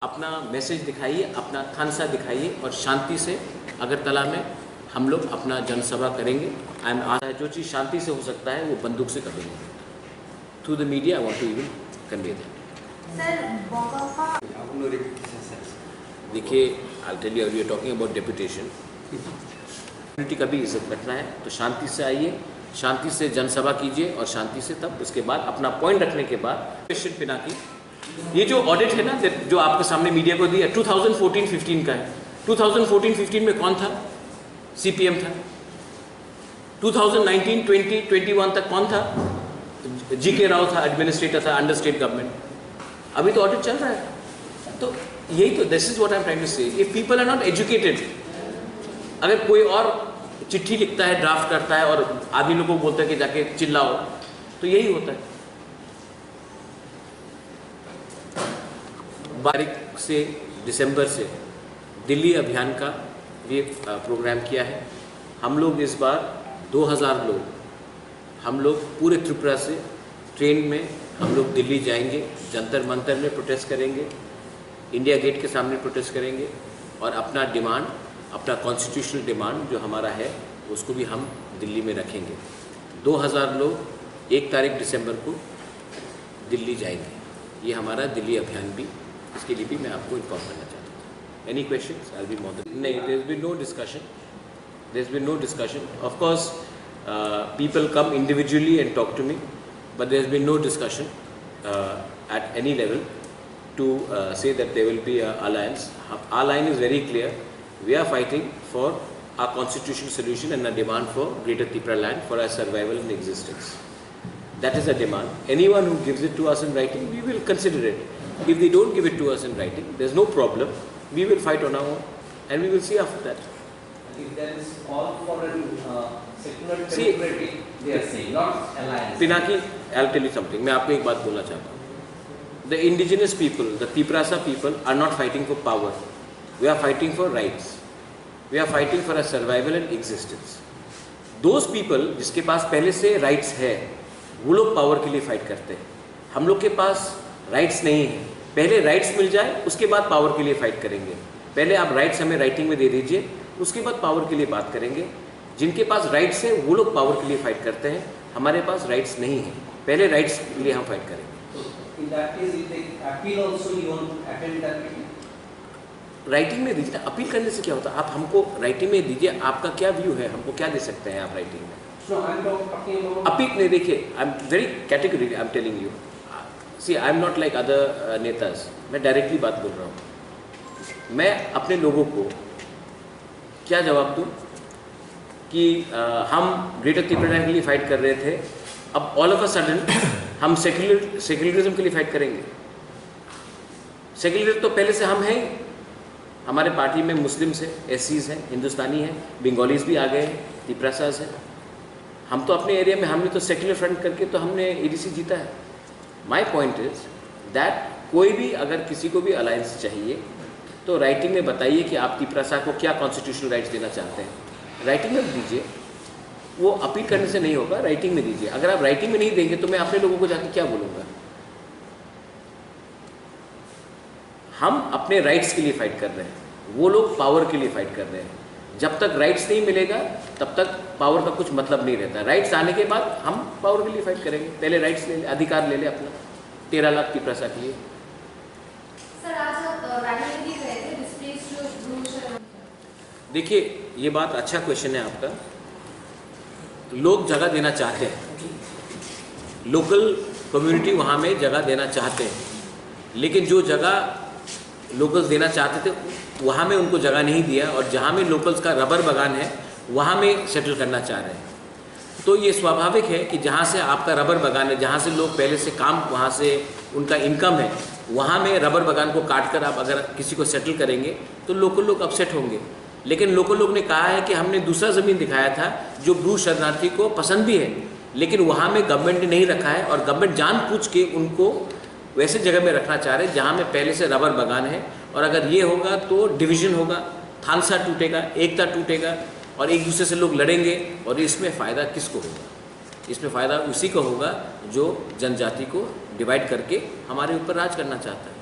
अपना मैसेज दिखाइए, अपना थानसा दिखाइए और शांति से अगरतला में हम लोग अपना जनसभा करेंगे। जो चीज़ शांति से हो सकता है वो बंदूक से करेंगे। Through the media I want to even convey that. देखिए, I tell you, we are talking about deputation. Community का भी इज्जत रखना है तो शांति से आइए, शांति से जनसभा कीजिए और शांति से तब उसके बाद अपना पॉइंट रखने के बाद क्वेश्चन पिनाकी, ये जो ऑडिट है ना जो आपके सामने मीडिया को दिया 2014-15 का है। 2014-15 में कौन था? सीपीएम था। 2019, 20, 21 तक कौन था? जीके राव था, एडमिनिस्ट्रेटर था अंडर स्टेट गवर्नमेंट। अभी तो ऑडिट चल रहा है। तो यही तो, this is what I am trying to say, if people are not educated, अगर कोई और चिट्ठी लिखता है, ड्राफ्ट करता है और आदमी लोगों को बोलता है कि जाके चिल्लाओ, तो यही होता है। 12 से दिसंबर से दिल्ली अभियान का भी प्रोग्राम किया है। हम लोग इस बार 2000 लोग, हम लोग पूरे त्रिपुरा से ट्रेन में हम लोग दिल्ली जाएंगे, जंतर मंतर में प्रोटेस्ट करेंगे, इंडिया गेट के सामने प्रोटेस्ट करेंगे और अपना डिमांड, अपना कॉन्स्टिट्यूशनल डिमांड जो हमारा है उसको भी हम दिल्ली में रखेंगे। 2000 लोग 1 तारीख दिसंबर को दिल्ली जाएंगे। ये हमारा दिल्ली अभियान भी, इसके लिए भी मैं आपको इन्फॉर्म करना चाहता हूँ। Any questions? I will be more then. नहीं, there has been no discussion, there has been no discussion. Of course people come individually and talk to me, but there has been no discussion at any level to say that there will be an alliance. Our line is very clear. We are fighting for our constitutional solution and a demand for Greater Tripura land for our survival and existence. That is a demand. Anyone who gives it to us in writing, we will consider it. If they don't give it to us in writing, there is no problem. We will fight on our own and we will see after that. If there is call for a secular democracy, they are saying, not alliance. Pinaki, I'll tell you something. मैं आपको एक बात बोलना चाहता हूँ. The indigenous people, the Tiprasa people, are not fighting for power. We are fighting for rights. We are fighting for a survival and existence. Those people जिसके पास पहले से rights है, वो लोग power के लिए fight करते हैं. हम लोग के पास rights नहीं है. पहले rights मिल जाए, उसके बाद power के लिए fight करेंगे. पहले आप rights हमें writing में दे दीजिए, उसके बाद power के लिए बात करेंगे. जिनके पास राइट्स है वो लोग पावर के लिए फाइट करते हैं, हमारे पास राइट्स नहीं है, पहले राइट्स के लिए हम फाइट करेंगे। राइटिंग में दीजिए, अपील करने से क्या होता है? आप हमको राइटिंग में दीजिए, आपका क्या व्यू है, हमको क्या दे सकते हैं आप राइटिंग में? अपील नहीं, देखिए, I am very category, I am telling you, see I am not like other नेताज, मैं डायरेक्टली बात बोल रहा हूँ। मैं अपने लोगों को क्या जवाब दूँ कि हम ग्रेटर त्रिपुरा के लिए फाइट कर रहे थे, अब ऑल ऑफ अ सडन हम सेक्युलरिज्म के लिए फाइट करेंगे। सेक्युलर तो पहले से हम हैं, हमारे पार्टी में मुस्लिम्स हैं, एससीज हैं, हिंदुस्तानी हैं, बंगालीज भी आ गए हैं, तिप्रासाज हैं। हम तो अपने एरिया में, हमने तो सेक्युलर फ्रंट करके तो हमने एडीसी जीता है। माय पॉइंट इज दैट कोई भी अगर किसी को भी अलायंस चाहिए तो राइटिंग में बताइए कि आप तिप्रासा को क्या कॉन्स्टिट्यूशनल राइट्स देना चाहते हैं, राइटिंग में दीजिए। वो अपील करने से नहीं होगा, राइटिंग में दीजिए। अगर आप राइटिंग में नहीं देंगे तो मैं अपने लोगों को जाके क्या बोलूँगा? हम अपने राइट्स के लिए फाइट कर रहे हैं, वो लोग पावर के लिए फाइट कर रहे हैं। जब तक राइट्स नहीं मिलेगा तब तक पावर का कुछ मतलब नहीं रहता। राइट्स आने के बाद हम पावर के लिए फाइट करेंगे। पहले राइट्स ले ले, अधिकार ले ले अपना 13 लाख की प्रसा के लिए। देखिए, ये बात अच्छा क्वेश्चन है आपका। लोग जगह देना चाहते हैं, लोकल कम्युनिटी वहाँ में जगह देना चाहते हैं, लेकिन जो जगह लोकल्स देना चाहते थे वहाँ में उनको जगह नहीं दिया, और जहाँ में लोकल्स का रबर बागान है वहाँ में सेटल करना चाह रहे हैं। तो ये स्वाभाविक है कि जहाँ से आपका रबर बागान है, जहाँ से लोग पहले से काम, वहाँ से उनका इनकम है, वहाँ में रबर बागान को काट कर आप अगर किसी को सेटल करेंगे तो लोकल लोग अपसेट होंगे। लेकिन लोकल लोग ने कहा है कि हमने दूसरा ज़मीन दिखाया था जो ब्रू शरणार्थी को पसंद भी है, लेकिन वहाँ में गवर्नमेंट ने नहीं रखा है, और गवर्नमेंट जानबूझ के उनको वैसे जगह में रखना चाह रहे हैं जहाँ में पहले से रबर बागान है। और अगर ये होगा तो डिवीज़न होगा, थानसा टूटेगा, एकता टूटेगा और एक दूसरे से लोग लड़ेंगे, और इसमें फ़ायदा किसको होगा? इसमें फ़ायदा उसी को होगा जो जनजाति को डिवाइड करके हमारे ऊपर राज करना चाहता है।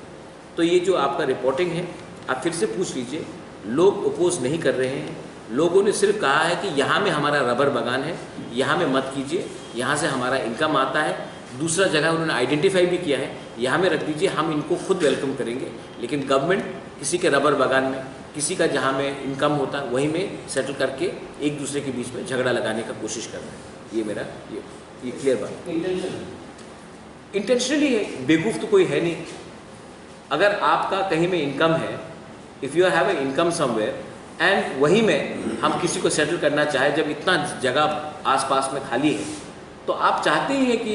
तो ये जो आपका रिपोर्टिंग है, आप फिर से पूछ लीजिए, लोग अपोज नहीं कर रहे हैं। लोगों ने सिर्फ कहा है कि यहाँ में हमारा रबर बागान है, यहाँ में मत कीजिए, यहाँ से हमारा इनकम आता है। दूसरा जगह उन्होंने आइडेंटिफाई भी किया है, यहाँ में रख दीजिए, हम इनको खुद वेलकम करेंगे। लेकिन गवर्नमेंट किसी के रबर बागान में, किसी का जहाँ में इनकम होता है वहीं में सेटल करके एक दूसरे के बीच में झगड़ा लगाने का कोशिश कर रहे हैं। ये मेरा ये क्लियर बात। इंटेंशनली है, बेवकूफ़ तो कोई है नहीं। अगर आपका कहीं में इनकम है, if you have a income somewhere and वहीं में हम किसी को सेटल करना चाहे, जब इतना जगह आसपास में खाली है, तो आप चाहते ही हैं कि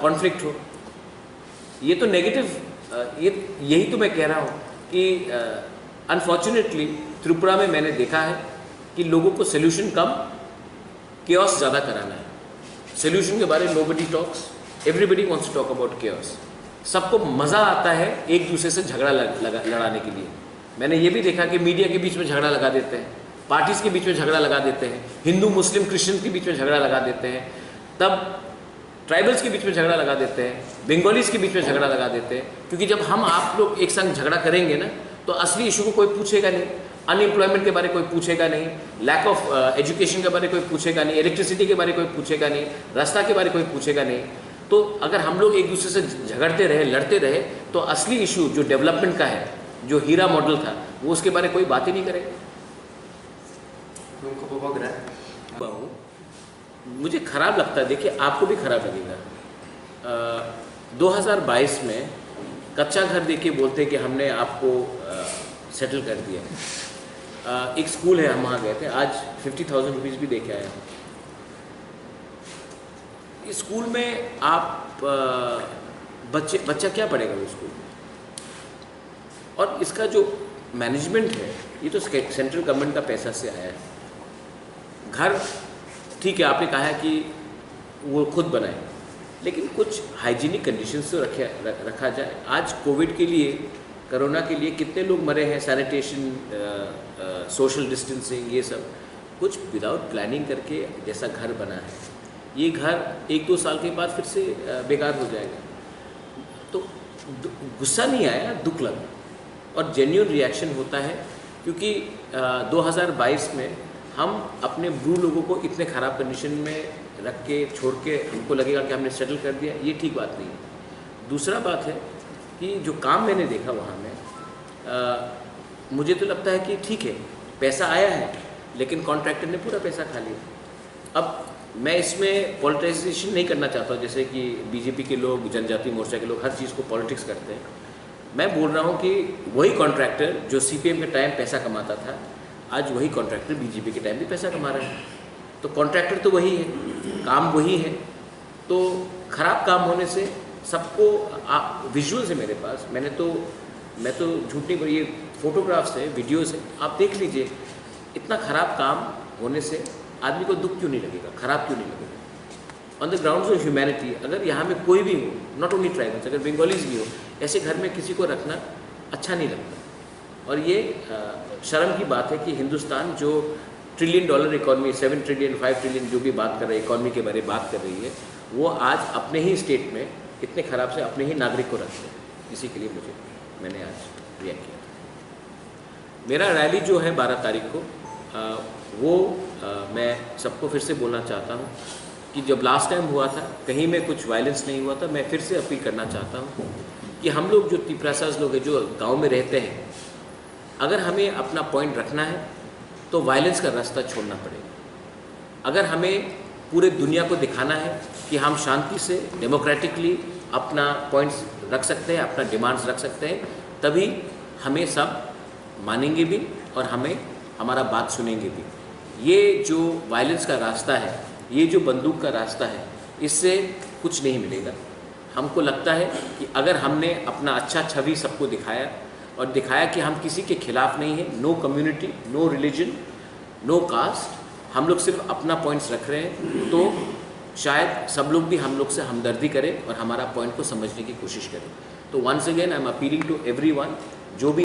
कॉन्फ्लिक्ट हो। ये तो नेगेटिव, यही तो मैं कह रहा हूँ कि अनफॉर्चुनेटली त्रिपुरा में मैंने देखा है कि लोगों को सोल्यूशन कम, केओस ज़्यादा कराना है। सोल्यूशन के बारे में nobody talks, everybody wants to talk about chaos. सबको मज़ा आता है एक दूसरे से झगड़ा लड़ाने के लिए। मैंने ये भी देखा कि मीडिया के बीच में झगड़ा लगा देते हैं, पार्टीज़ के बीच में झगड़ा लगा देते हैं, हिंदू मुस्लिम क्रिश्चियन के बीच में झगड़ा लगा देते हैं, तब ट्राइबल्स के बीच में झगड़ा लगा देते हैं, बंगालीज़ के बीच में झगड़ा लगा देते हैं। क्योंकि जब हम आप लोग एक संग झगड़ा करेंगे ना, तो असली इशू को कोई पूछेगा नहीं। अनएम्प्लॉयमेंट के बारे कोई पूछेगा नहीं, लैक ऑफ एजुकेशन के बारे कोई पूछेगा नहीं, इलेक्ट्रिसिटी के बारे कोई पूछेगा नहीं, रास्ता के बारे कोई पूछेगा नहीं। तो अगर हम लोग एक दूसरे से झगड़ते रहे, लड़ते रहे, तो असली इशू जो डेवलपमेंट का है, जो हीरा मॉडल था, वो उसके बारे कोई बात ही नहीं करेगा। मुझे ख़राब लगता है, देखिए आपको भी ख़राब लगेगा। 2022 में कच्चा घर देके बोलते कि हमने आपको सेटल कर दिया। एक स्कूल है, हम वहाँ गए थे, आज 50,000 रुपीज़ भी दे के आया हूँ। इस स्कूल में आप बच्चा क्या पढ़ेगा वो स्कूल में? और इसका जो मैनेजमेंट है, ये तो सेंट्रल गवर्नमेंट का पैसा से आया है। घर ठीक है, आपने कहा है कि वो खुद बनाए, लेकिन कुछ हाइजीनिक कंडीशंस तो रखा जाए। आज कोविड के लिए, कोरोना के लिए कितने लोग मरे हैं, सैनिटेशन, सोशल डिस्टेंसिंग, ये सब कुछ विदाउट प्लानिंग करके जैसा घर बना है, ये घर 1-2 साल के बाद फिर से बेकार हो जाएगा। तो गुस्सा नहीं आया, दुख लगा और जेन्युइन रिएक्शन होता है। क्योंकि 2022 में हम अपने ब्रू लोगों को इतने ख़राब कंडीशन में रख के छोड़ के हमको लगेगा कि हमने सेटल कर दिया, ये ठीक बात नहीं है। दूसरा बात है कि जो काम मैंने देखा वहाँ में, मुझे तो लगता है कि ठीक है, पैसा आया है, लेकिन कॉन्ट्रैक्टर ने पूरा पैसा खा लिया। अब मैं इसमें पॉलिटिसाइजेशन नहीं करना चाहता, जैसे कि बीजेपी के लोग, जनजाति मोर्चा के लोग हर चीज़ को पॉलिटिक्स करते हैं। मैं बोल रहा हूँ कि वही कॉन्ट्रैक्टर जो सीपीएम के टाइम पैसा कमाता था, आज वही कॉन्ट्रैक्टर बीजेपी के टाइम भी पैसा कमा रहा है। तो कॉन्ट्रैक्टर तो वही है, काम वही है। तो ख़राब काम होने से सबको, विजुअल्स है मेरे पास, मैं तो झूठ नहीं बोल, ये फोटोग्राफ्स है, वीडियोस है, आप देख लीजिए। इतना ख़राब काम होने से आदमी को दुख क्यों नहीं लगेगा, ख़राब क्यों नहीं लगेगा? On the grounds of humanity, अगर यहाँ में कोई भी हो, नॉट ओनली ट्राइबल्स, अगर बंगालीज भी हो, ऐसे घर में किसी को रखना अच्छा नहीं लगता। और ये शर्म की बात है कि हिंदुस्तान जो $1 ट्रिलियन इकॉनमी, 7 ट्रिलियन, 5 ट्रिलियन जो भी बात कर रही है, इकॉनमी के बारे में बात कर रही है, वो आज अपने ही स्टेट में इतने ख़राब से अपने ही नागरिक को रखते हैं। इसी के लिए मैंने आज रिएक्ट किया था। मेरा रैली जो है 12 तारीख को, मैं सबको फिर से बोलना चाहता हूँ कि जब लास्ट टाइम हुआ था कहीं में कुछ वायलेंस नहीं हुआ था। मैं फिर से अपील करना चाहता हूँ कि हम लोग जो तिपरासाज लोग हैं, जो गांव में रहते हैं, अगर हमें अपना पॉइंट रखना है तो वायलेंस का रास्ता छोड़ना पड़ेगा। अगर हमें पूरे दुनिया को दिखाना है कि हम शांति से, डेमोक्रेटिकली अपना पॉइंट्स रख सकते हैं, अपना डिमांड्स रख सकते हैं, तभी हमें सब मानेंगे भी और हमारा बात सुनेंगे भी। ये जो वायलेंस का रास्ता है, ये जो बंदूक का रास्ता है, इससे कुछ नहीं मिलेगा। हमको लगता है कि अगर हमने अपना अच्छा छवि सबको दिखाया और दिखाया कि हम किसी के खिलाफ नहीं हैं, no community, no religion, no caste, हम लोग सिर्फ अपना पॉइंट्स रख रहे हैं, तो शायद सब लोग भी हम लोग से हमदर्दी करें और हमारा पॉइंट को समझने की कोशिश करें। तो once again I am appealing to everyone, जो भी